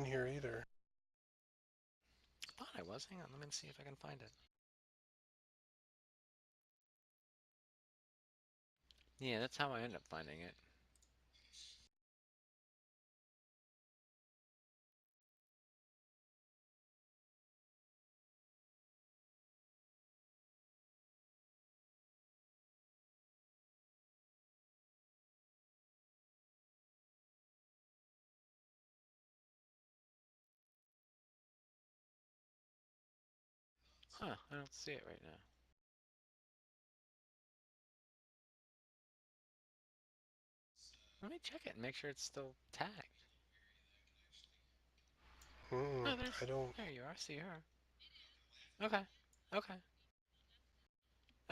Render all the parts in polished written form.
here either. I thought I was. Hang on, let me see if I can find it. Yeah, that's how I ended up finding it. Huh, I don't see it right now. Let me check it and make sure it's still tagged. Hmm, Oh, there's. I don't. There you are. I see her. Okay. Okay.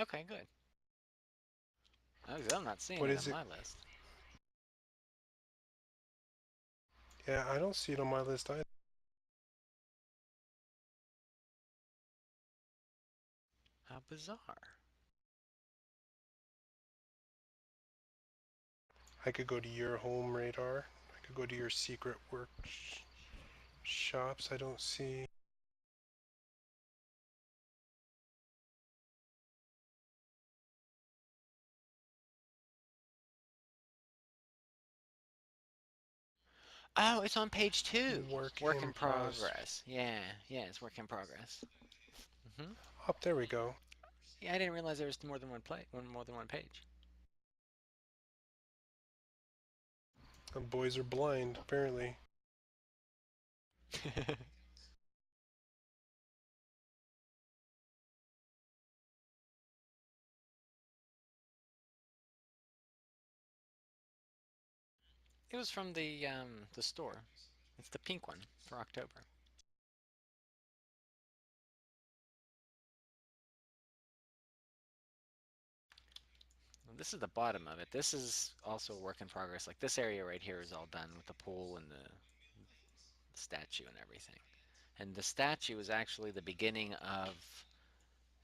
Okay, good. I'm not seeing What it is on it? my list. Yeah, I don't see it on my list either. How bizarre. I could go to your home radar. I could go to your secret shops. I don't see. Oh, it's on page 2. Work Work in in progress. progress. Yeah, yeah, it's work in progress. Up there we go. Yeah, I didn't realize there was more than one page. The boys are blind, apparently. It was from the store. It's the pink one for October. Well, this is the bottom of it. This is also a work in progress. Like this area right here is all done with the pool and the statue and everything. And the statue is actually the beginning of.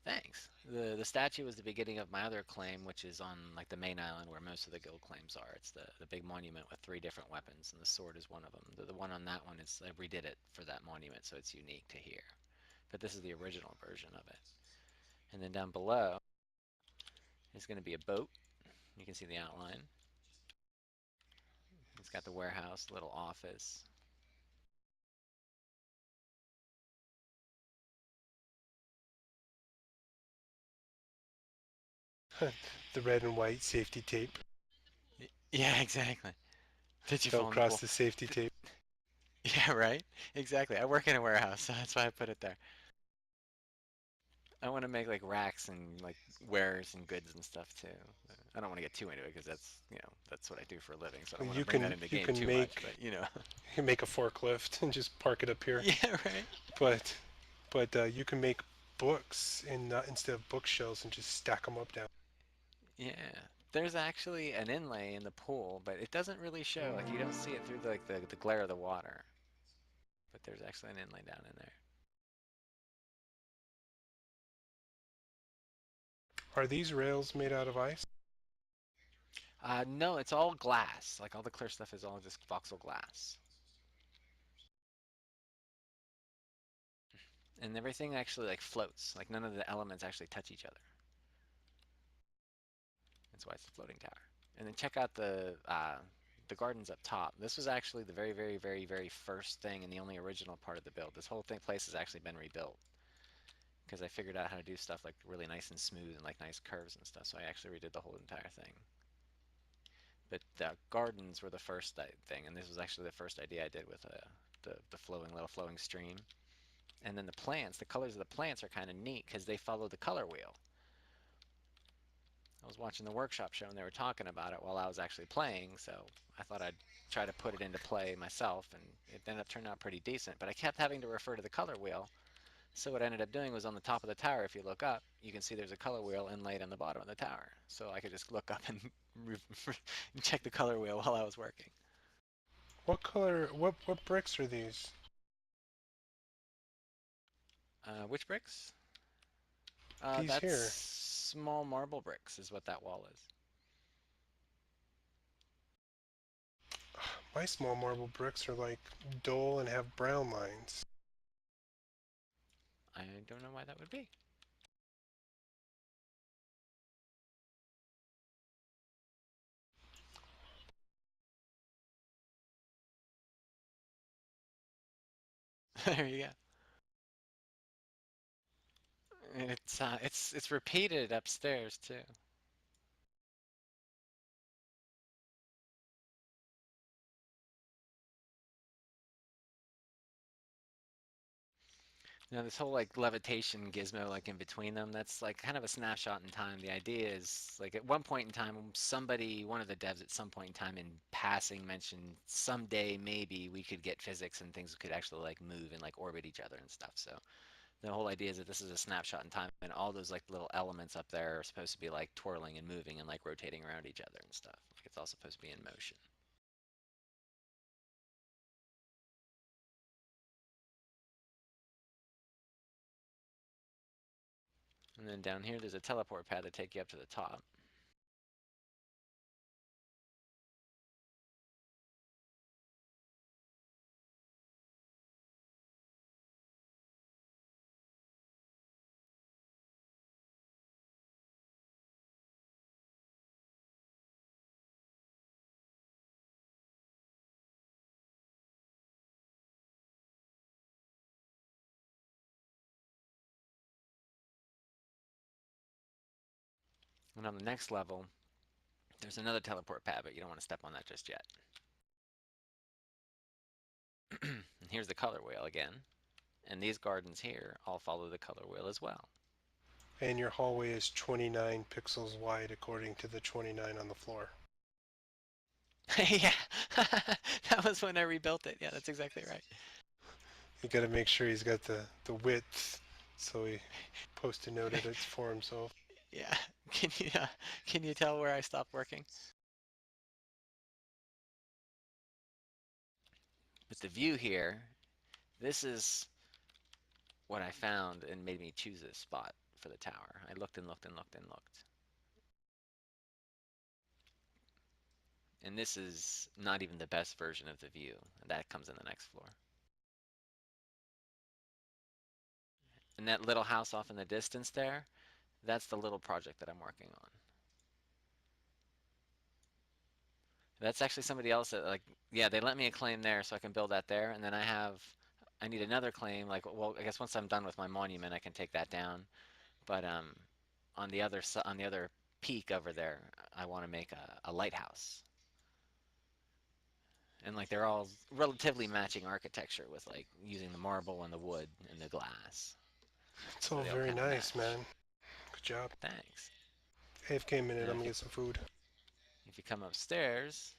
Thanks. The statue was the beginning of my other claim, which is on like the main island where most of the guild claims are. It's the big monument with 3 different weapons, and the sword is one of them. The one on that one is I redid it for that monument, so it's unique to here. But this is the original version of it. And then down below is going to be a boat. You can see the outline. It's got the warehouse, little office. The red and white safety tape. Yeah, exactly. Did you fall Don't in the cross pool? the safety tape. Yeah, right? Exactly. I work in a warehouse, so that's why I put it there. I want to make like racks and like wares and goods and stuff too. I don't want to get too into it because that's what I do for a living, so I don't want to You bring that can into the you game can too much, make but you can make a forklift and just park it up here. Yeah, right? But you can make books instead of bookshelves and just stack them up down. Yeah. There's actually an inlay in the pool, but it doesn't really show. Like you don't see it through the glare of the water. But there's actually an inlay down in there. Are these rails made out of ice? No, it's all glass. Like all the clear stuff is all just voxel glass. And everything actually like floats. Like none of the elements actually touch each other. That's why it's a floating tower. And then check out the gardens up top. This was actually the very, very, very, very first thing and the only original part of the build. This whole place has actually been rebuilt because I figured out how to do stuff like really nice and smooth and like nice curves and stuff. So I actually redid the whole entire thing. But the gardens were the first thing, and this was actually the first idea I did with the flowing little flowing stream. And then the plants, the colors of the plants are kind of neat because they follow the color wheel. I was watching the workshop show and they were talking about it while I was actually playing, so I thought I'd try to put it into play myself, and it ended up turning out pretty decent. But I kept having to refer to the color wheel, so what I ended up doing was on the top of the tower, if you look up, you can see there's a color wheel inlaid on the bottom of the tower. So I could just look up and check the color wheel while I was working. What color? What bricks are these? Which bricks? These That's here. small marble bricks is what that wall is. My small marble bricks are like dull and have brown lines. I don't know why that would be. There you go. And it's repeated upstairs too. Now this whole like levitation gizmo like in between them, that's like kind of a snapshot in time. The idea is like at one point in time, somebody, one of the devs at some point in time in passing mentioned someday maybe we could get physics and things could actually like move and like orbit each other and stuff. So the whole idea is that this is a snapshot in time and all those like little elements up there are supposed to be like twirling and moving and like rotating around each other and stuff. Like it's all supposed to be in motion. And then down here, there's a teleport pad to take you up to the top. And on the next level, there's another teleport pad, but you don't want to step on that just yet. And here's the color wheel again. And these gardens here all follow the color wheel as well. And your hallway is 29 pixels wide according to the 29 on the floor. Yeah, that was when I rebuilt it. Yeah, that's exactly right. You gotta make sure he's got the width so he post-it noted it for himself. Yeah, can you tell where I stopped working? But the view here, this is what I found and made me choose this spot for the tower. I looked and looked and looked and looked. And this is not even the best version of the view. That comes in the next floor. And that little house off in the distance there, that's the little project that I'm working on. That's actually somebody else that like, yeah, they lent me a claim there so I can build that there. And then I need another claim. Like, well, I guess once I'm done with my monument, I can take that down. But on the other peak over there, I want to make a lighthouse. And like they're all relatively matching architecture with like using the marble and the wood and the glass. It's So all they all very kind of nice, match. man. Good job. Thanks. AFK minute, And I'm gonna get some food. if you come upstairs,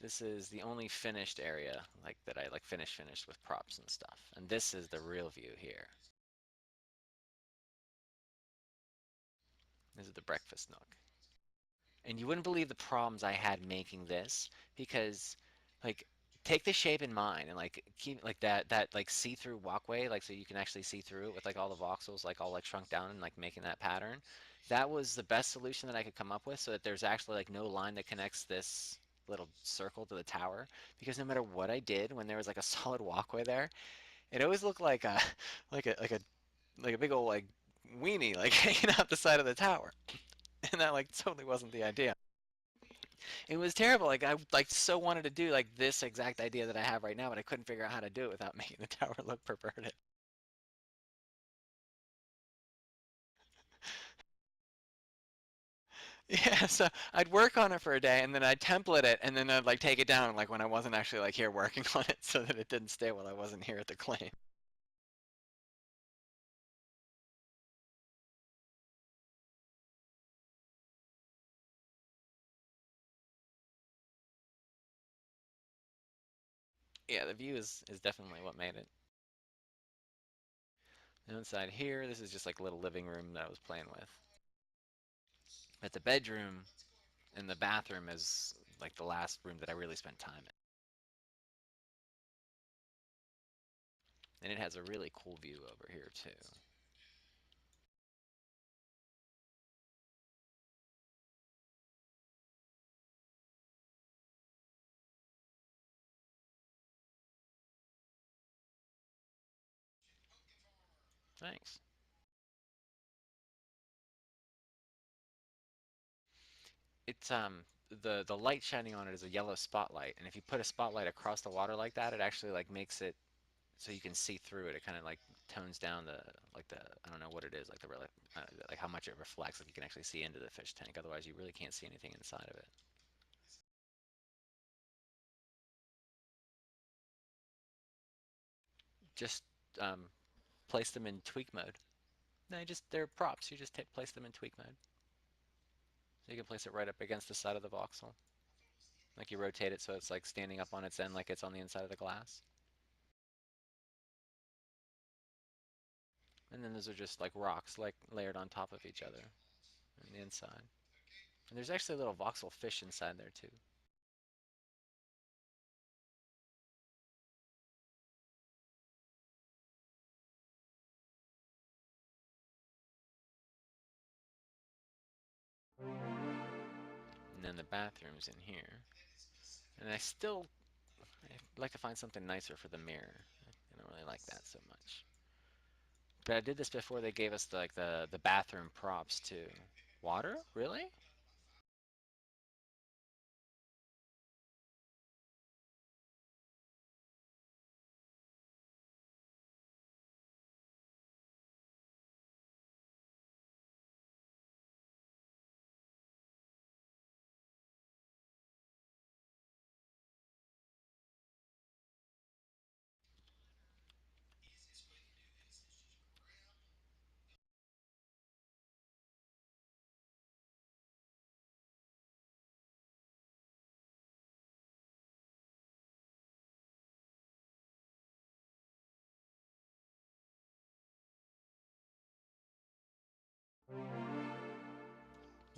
this is the only finished area like that I like finished with props and stuff. And this is the real view here. This is the breakfast nook. And you wouldn't believe the problems I had making this because like take the shape in mind and like keep like that like see-through walkway like so you can actually see through it with like all the voxels like all like shrunk down and like making that pattern. That was the best solution that I could come up with so that there's actually like no line that connects this little circle to the tower because no matter what I did when there was like a solid walkway there, it always looked like a like a like a like a big old like weenie like hanging out the side of the tower. And that like totally wasn't the idea. It was terrible. Like I like so wanted to do like this exact idea that I have right now, but I couldn't figure out how to do it without making the tower look perverted. Yeah, so I'd work on it for a day and then I'd template it and then I'd like take it down like when I wasn't actually like here working on it so that it didn't stay while I wasn't here at the claim. Yeah, the view is definitely what made it. And inside here, this is just like a little living room that I was playing with. But the bedroom and the bathroom is like the last room that I really spent time in. And it has a really cool view over here too. Thanks. It's the light shining on it is a yellow spotlight, and if you put a spotlight across the water like that, it actually like makes it so you can see through it. It kind of like tones down the like the I don't know what it is like the like how much it reflects. Like you can actually see into the fish tank. Otherwise, you really can't see anything inside of it. Just um, place them in tweak mode. No, they're props. You just place them in tweak mode. So you can place it right up against the side of the voxel. Like you rotate it so it's like standing up on its end like it's on the inside of the glass. And then those are just like rocks like layered on top of each other on the inside. And there's actually a little voxel fish inside there too. And then the bathroom's in here. And I'd like to find something nicer for the mirror. I don't really like that so much. But I did this before they gave us the bathroom props too. Water? Really?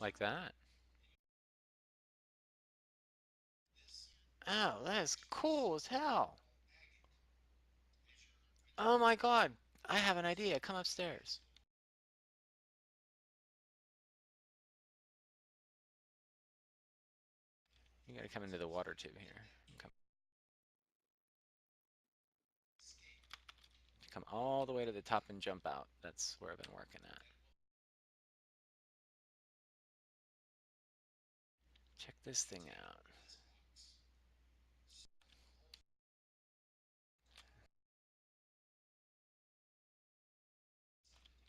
Like that? Oh, that is cool as hell. Oh my god. I have an idea. Come upstairs. You gotta come into the water tube here. Come all the way to the top and jump out. That's where I've been working at. Check this thing out.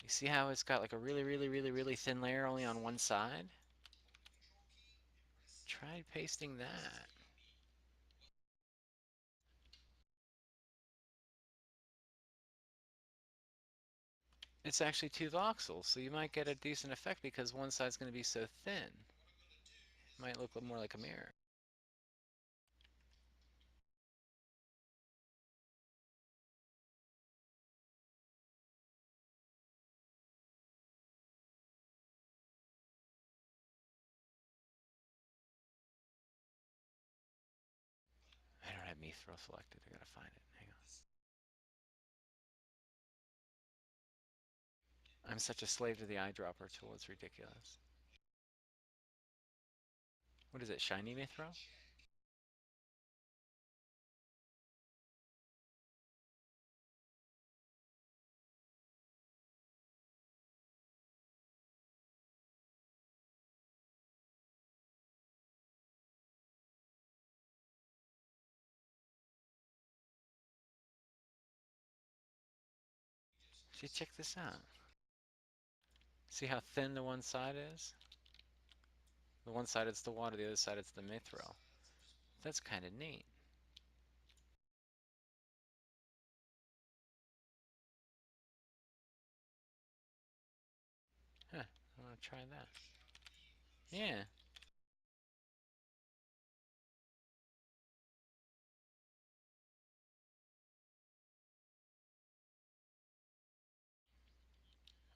You see how it's got like a really thin layer only on one side? Try pasting that. It's actually two voxels, so you might get a decent effect because one side's going to be so thin. Might look more like a mirror. I don't have Mithril selected. I gotta find it. Hang on. I'm such a slave to the eyedropper tool, it's ridiculous. What is it, shiny Mithril? See, check this out. See how thin the one side is? The one side it's the water, the other side it's the Mithril. That's kind of neat. Huh, I want to try that. Yeah.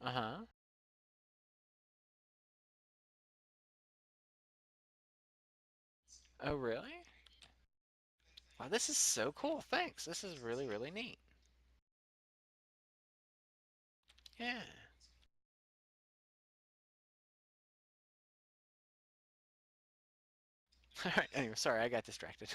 Uh-huh. Oh, really? Wow, this is so cool. Thanks. This is really neat. Yeah. All right. Anyway, sorry, I got distracted.